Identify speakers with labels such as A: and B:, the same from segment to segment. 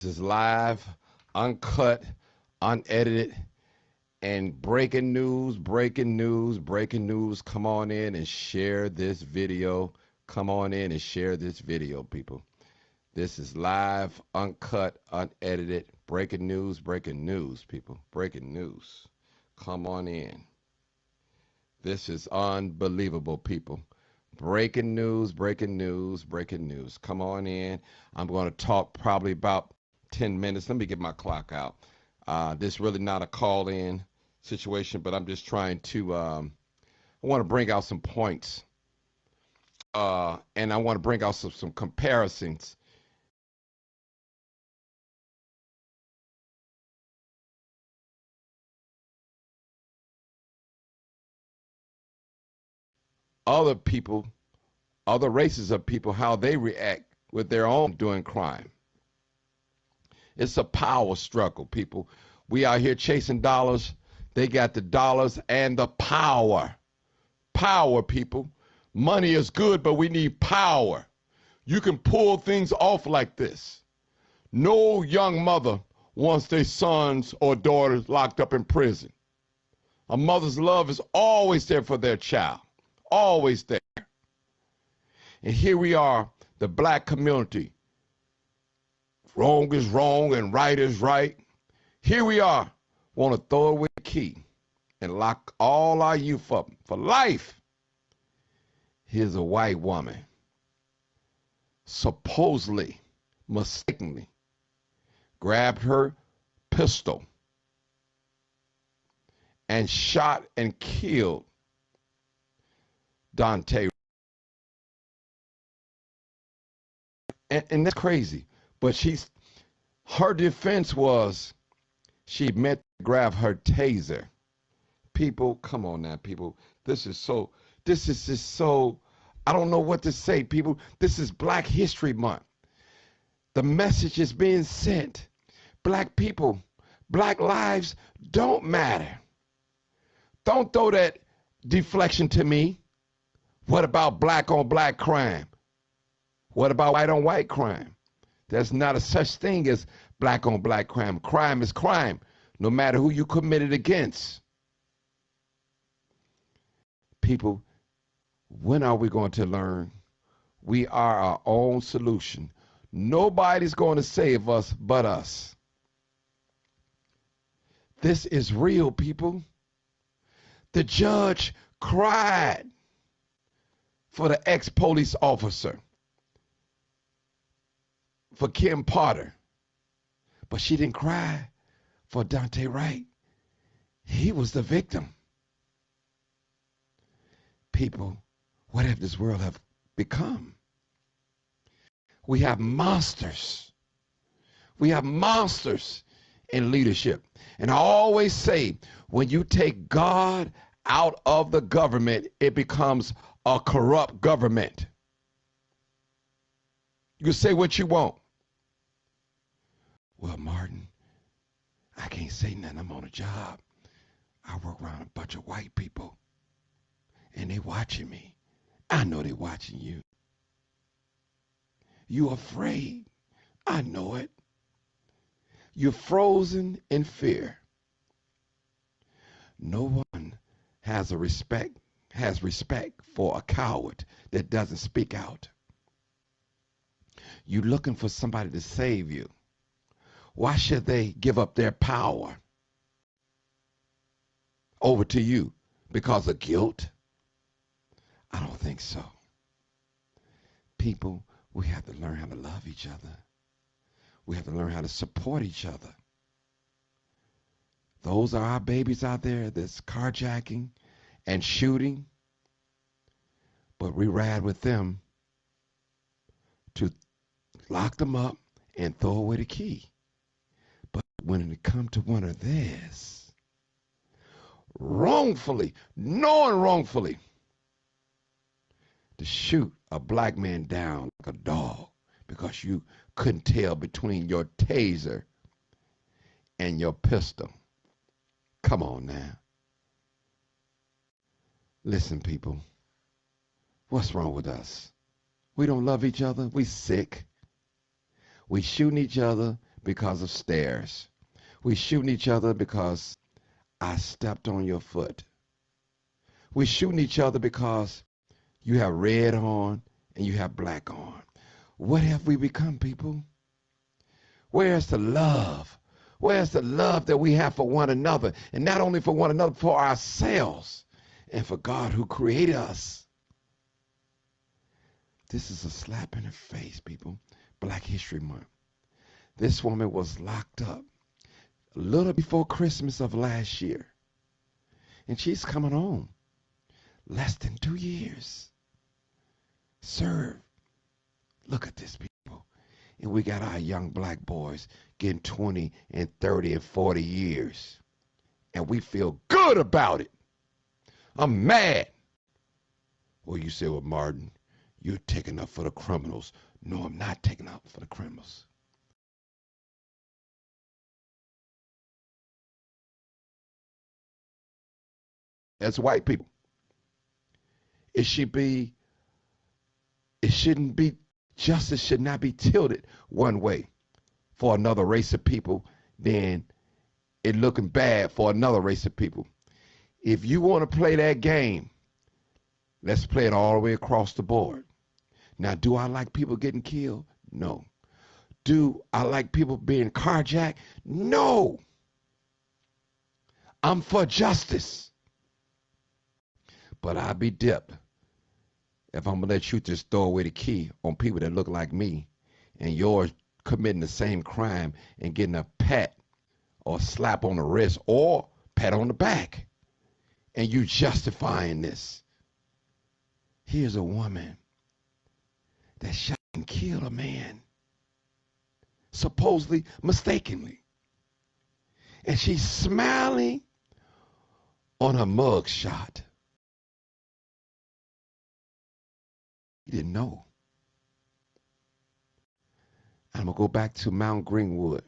A: This is live, uncut, unedited, and breaking news, breaking news, breaking news. Come on in and share this video. Come on in and share this video, people. This is live, uncut, unedited, breaking news, people. Breaking news. Come on in. This is unbelievable, people. Breaking news, breaking news, breaking news. Come on in. I'm going to talk probably about 10 minutes. Let me get my clock out. This is really not a call-in situation, but I'm just trying to, I want to bring out some points. And I want to bring out some comparisons. Other people, other races of people, how they react with their own doing crime. It's a power struggle, people. We out here chasing dollars. They got the dollars and the power. Power, people. Money is good, but we need power. You can pull things off like this. No young mother wants their sons or daughters locked up in prison. A mother's love is always there for their child. Always there. And here we are, the black community. Wrong is wrong and right is right. Here we are, want to throw away the key and lock all our youth up for life. Here's a white woman, supposedly, mistakenly, grabbed her pistol and shot and killed Daunte. And that's crazy. But her defense was she meant to grab her taser. People, come on now, people. This is just so, I don't know what to say, people. This is Black History Month. The message is being sent. Black people, black lives don't matter. Don't throw that deflection to me. What about black on black crime? What about white on white crime? There's not a such thing as black on black crime. Crime is crime, no matter who you commit it against. People, when are we going to learn? We are our own solution. Nobody's going to save us but us. This is real, people. The judge cried for the ex-police officer, for Kim Potter, but she didn't cry for Daunte Wright. He was the victim. People, what have this world have become? We have monsters. We have monsters in leadership. And I always say, when you take God out of the government, it becomes a corrupt government. You can say what you want. Well, Martin, I can't say nothing. I'm on a job. I work around a bunch of white people, and they watching me. I know they watching you. You afraid. I know it. You're frozen in fear. No one has respect for a coward that doesn't speak out. You're looking for somebody to save you. Why should they give up their power over to you? Because of guilt? I don't think so. People, we have to learn how to love each other. We have to learn how to support each other. Those are our babies out there that's carjacking and shooting, but we ride with them to lock them up and throw away the key. But when it comes to one of theirs, wrongfully, knowing wrongfully, to shoot a black man down like a dog because you couldn't tell between your taser and your pistol. Come on now. Listen, people, what's wrong with us? We don't love each other. We sick. We shooting each other because of stairs. We shooting each other because I stepped on your foot. We shooting each other because you have red on and you have black on. What have we become, people? Where's the love? Where's the love that we have for one another? And not only for one another, for ourselves and for God who created us. This is a slap in the face, people. Black History Month. This woman was locked up a little before Christmas of last year. And she's coming home. Less than 2 years. Served. Look at this, people. And we got our young black boys getting 20 and 30 and 40 years. And we feel good about it. I'm mad. Well, you say, well, Martin, you're taking up for the criminals. No, I'm not taking up for the criminals. As white people, it shouldn't be, justice should not be tilted one way for another race of people, then it looking bad for another race of people. If you want to play that game, let's play it all the way across the board. Now, do I like people getting killed? No. Do I like people being carjacked? No. I'm for justice. But I'll be dipped if I'm going to let you just throw away the key on people that look like me and yours committing the same crime and getting a pat or slap on the wrist or pat on the back. And you justifying this. Here's a woman that shot and killed a man, supposedly mistakenly. And she's smiling on her mug shot. He didn't know. I'm going to go back to Mount Greenwood,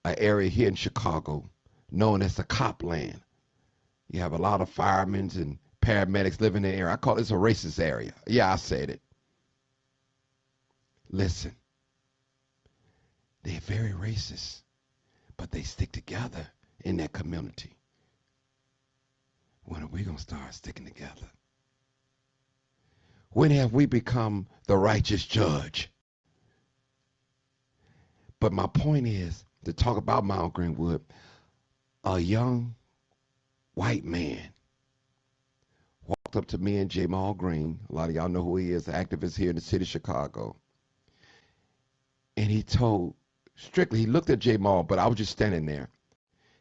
A: an area here in Chicago known as the cop land. You have a lot of firemen and paramedics living in the area. I call this a racist area. Yeah, I said it. Listen, they're very racist, but they stick together in that community. When are we going to start sticking together? When have we become the righteous judge? But my point is to talk about Mount Greenwood. A young white man walked up to me and Jamal Green. A lot of y'all know who he is, an activist here in the city of Chicago. And he told, strictly, he looked at Jamal, but I was just standing there.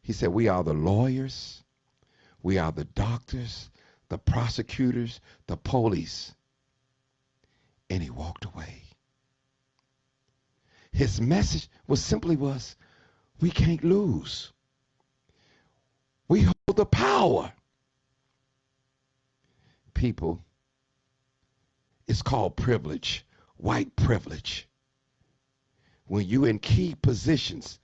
A: He said, we are the lawyers, we are the doctors, the prosecutors, the police. And he walked away. His message was, we can't lose. We hold the power. People, it's called privilege, white privilege. When you in key positions,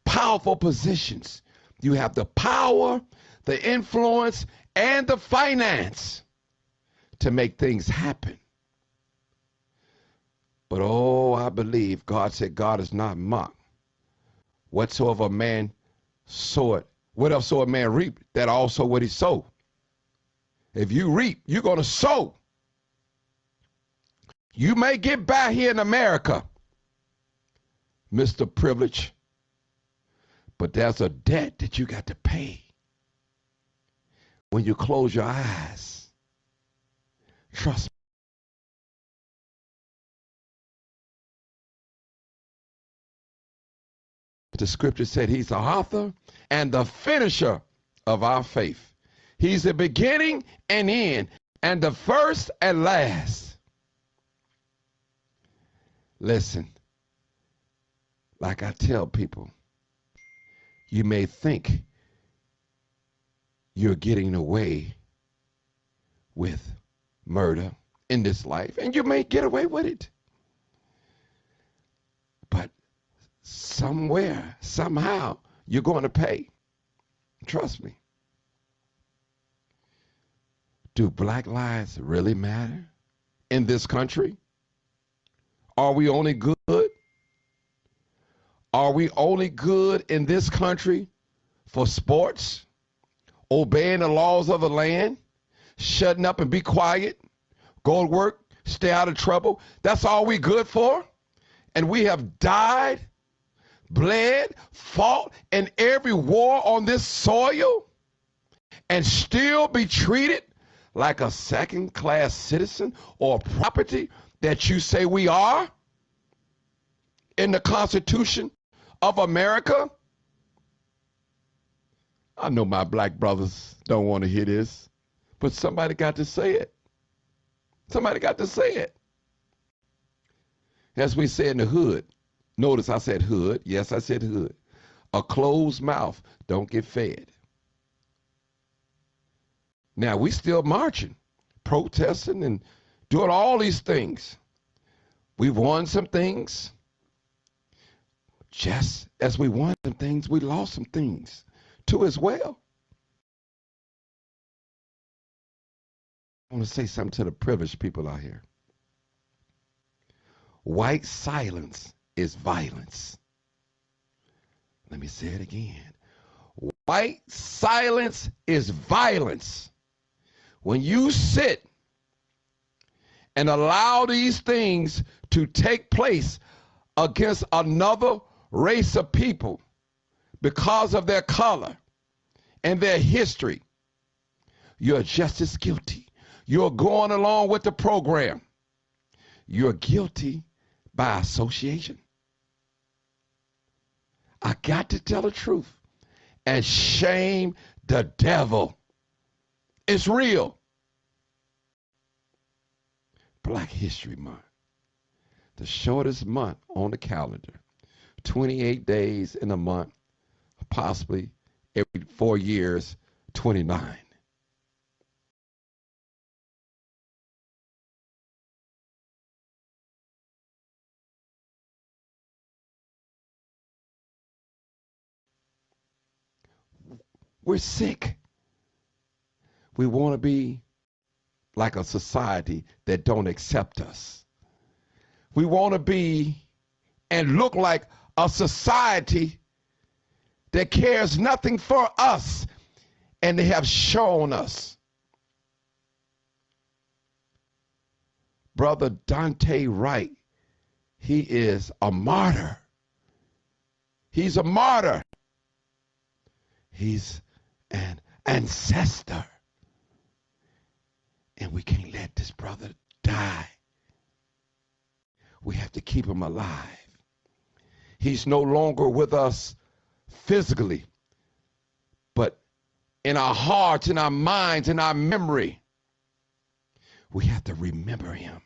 A: powerful positions, you have the power, the influence, and the finance to make things happen. But oh, I believe God said God is not mocked. Whatsoever a man soweth, whatsoever a man reap, that also what he sow. If you reap, you're going to sow. You may get by here in America, Mr. Privilege, but there's a debt that you got to pay. When you close your eyes, trust me. The scripture said he's the author and the finisher of our faith. He's the beginning and end, and the first and last. Listen, like I tell people, you may think you're getting away with murder in this life, and you may get away with it. But somewhere, somehow, you're going to pay. Trust me. Do black lives really matter in this country? Are we only good? Are we only good in this country for sports, obeying the laws of the land, shutting up and be quiet, go to work, stay out of trouble? That's all we good for? And we have died, bled, fought in every war on this soil and still be treated like a second-class citizen or property that you say we are in the Constitution of America? I know my black brothers don't want to hear this, but somebody got to say it. Somebody got to say it. As we say in the hood, notice I said hood. Yes, I said hood. A closed mouth don't get fed. Now, we still marching, protesting, and doing all these things. We've won some things. Just as we won some things, we lost some things too as well. I want to say something to the privileged people out here. White silence is violence. Let me say it again. White silence is violence. When you sit and allow these things to take place against another race of people because of their color and their history, you're just as guilty. You're going along with the program. You're guilty by association. I got to tell the truth and shame the devil. It's real. Black History Month, the shortest month on the calendar, 28 days in a month, possibly every 4 years, 29. We're sick. We want to be like a society that don't accept us. We want to be and look like a society that cares nothing for us, and they have shown us. Brother Daunte Wright, he is a martyr. He's a martyr. He's an ancestor. And we can't let this brother die. We have to keep him alive. He's no longer with us physically, but in our hearts, in our minds, in our memory. We have to remember him.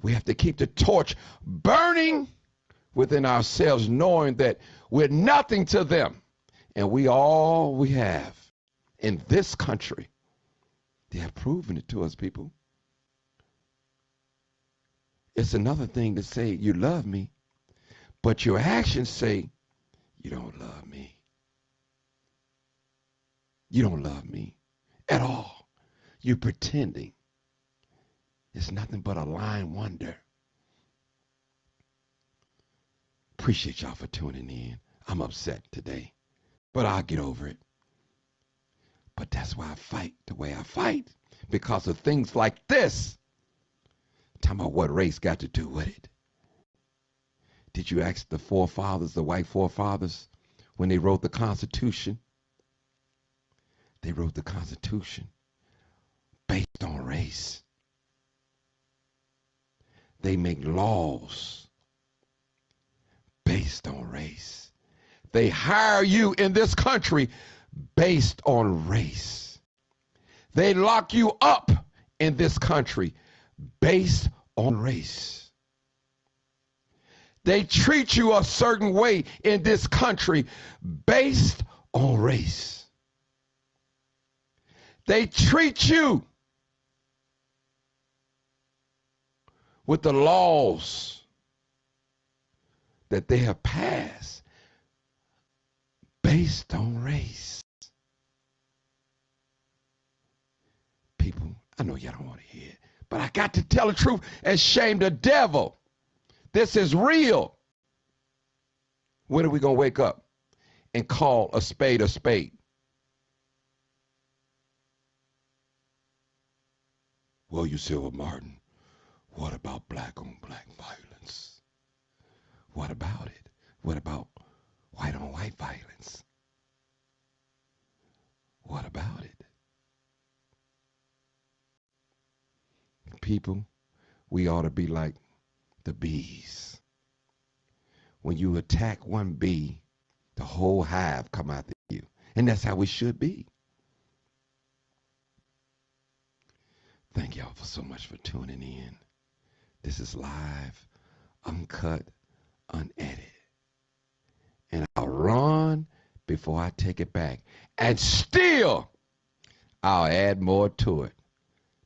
A: We have to keep the torch burning within ourselves, knowing that we're nothing to them, and we all we have in this country. They have proven it to us, people. It's another thing to say you love me, but your actions say you don't love me. You don't love me at all. You're pretending. It's nothing but a lying wonder. Appreciate y'all for tuning in. I'm upset today, but I'll get over it. But that's why I fight the way I fight, because of things like this. Talking about what race got to do with it. Did you ask the forefathers, the white forefathers, when they wrote the Constitution? They wrote the Constitution based on race. They make laws based on race. They hire you in this country based on race. They lock you up in this country based on race. They treat you a certain way in this country based on race. They treat you with the laws that they have passed based on race. People, I know y'all don't want to hear it, but I got to tell the truth and shame the devil. This is real. When are we going to wake up and call a spade a spade? Well, you say, well, Martin, what about black on black violence? What about it? What about white on white violence? What about it? People, we ought to be like the bees. When you attack one bee, the whole hive come after you. And that's how we should be. Thank y'all for so much for tuning in. This is live, uncut, unedited. And I'll run before I take it back. And still, I'll add more to it.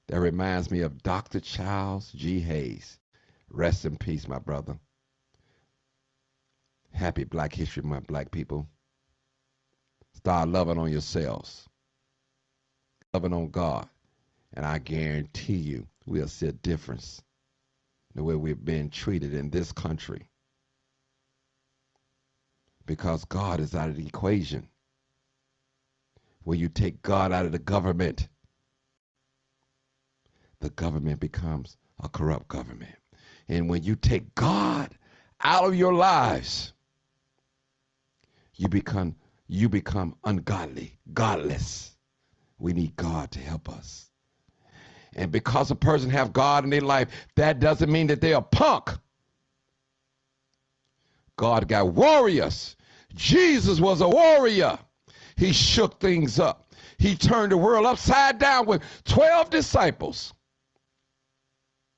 A: That reminds me of Dr. Charles G. Hayes. Rest in peace, my brother. Happy Black History Month, black people. Start loving on yourselves. Loving on God. And I guarantee you, we'll see a difference in the way we've been treated in this country. Because God is out of the equation. When you take God out of the government becomes a corrupt government. And when you take God out of your lives, you become ungodly, godless. We need God to help us. And because a person have God in their life, that doesn't mean that they're a punk. God got warriors. Jesus was a warrior. He shook things up. He turned the world upside down with 12 disciples.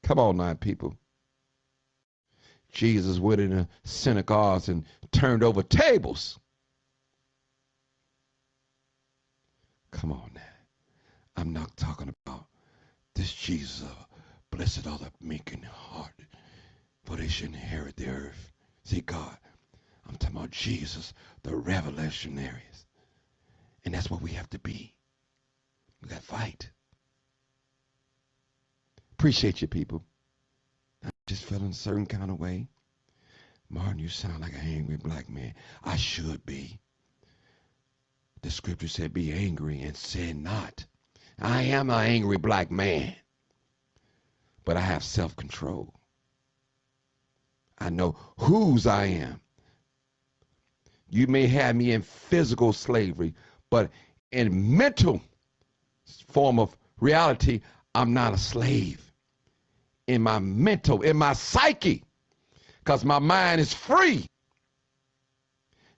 A: Come on now, people. Jesus went in the synagogues and turned over tables. Come on now. I'm not talking about this Jesus, blessed are the meek in heart, for they should inherit the earth. See, God, I'm talking about Jesus, the revolutionaries. And that's what we have to be. We got to fight. Appreciate you, people. I'm just feeling a certain kind of way. Martin, you sound like an angry black man. I should be. The scripture said, be angry and sin not. I am an angry black man, but I have self-control. I know whose I am. You may have me in physical slavery, but in mental form of reality, I'm not a slave. In my mental, in my psyche, because my mind is free.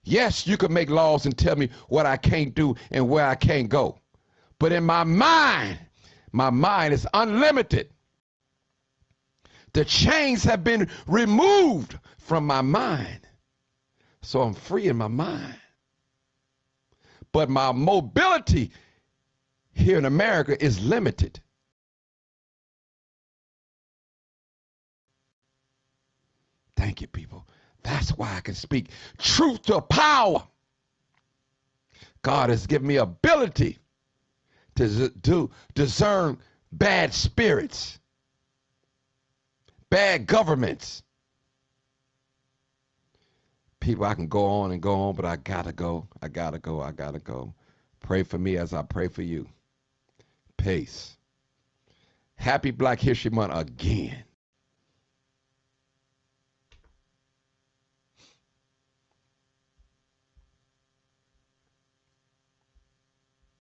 A: Yes, you can make laws and tell me what I can't do and where I can't go. But in my mind is unlimited. The chains have been removed from my mind. So I'm free in my mind. But my mobility here in America is limited. Thank you, people. That's why I can speak truth to power. God has given me ability to discern bad spirits, bad governments. People, I can go on and go on, but I gotta go. I gotta go. Pray for me as I pray for you. Peace. Happy Black History Month again.